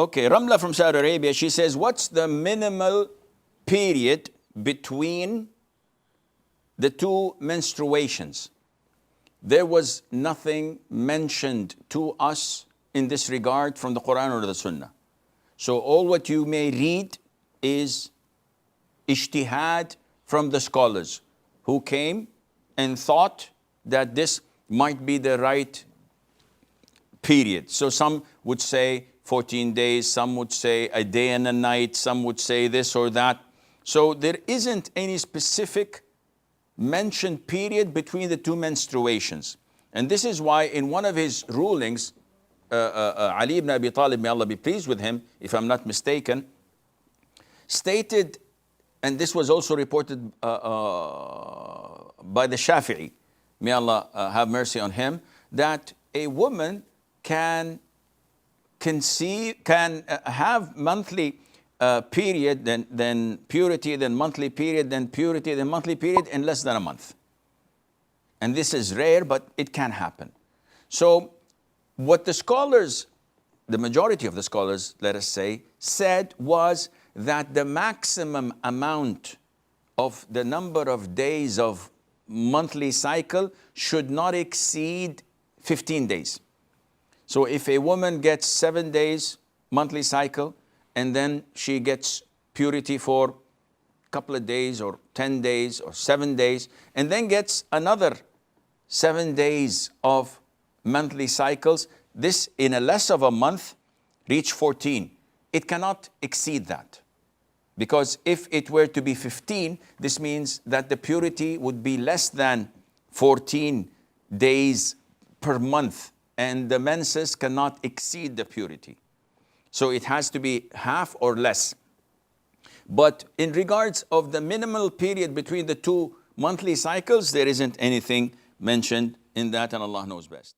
Okay, Ramla from Saudi Arabia, she says, what's the minimal period between the two menstruations? There was nothing mentioned to us in this regard from the Quran or the Sunnah. So all what you may read is ijtihad from the scholars who came and thought that this might be the right period. So some would say 14 days, some would say a day and a night, some would say this or that. So there isn't any specific mentioned period between the two menstruations. And this is why in one of his rulings, Ali ibn Abi Talib, may Allah be pleased with him, if I'm not mistaken, stated, and this was also reported by the Shafi'i, may Allah have mercy on him, that a woman can have monthly period, then purity, then monthly period, then purity, then monthly period in less than a month. And this is rare, but it can happen. So what the scholars, the majority of the scholars, let us say, said was that the maximum amount of the number of days of monthly cycle should not exceed 15 days. So if a woman gets 7 days monthly cycle, and then she gets purity for a couple of days or 10 days or 7 days, and then gets another 7 days of monthly cycles, this in a less of a month reach 14. It cannot exceed that. Because if it were to be 15, this means that the purity would be less than 14 days per month, and the menses cannot exceed the purity. So it has to be half or less. But in regards of the minimal period between the two monthly cycles, there isn't anything mentioned in that, and Allah knows best.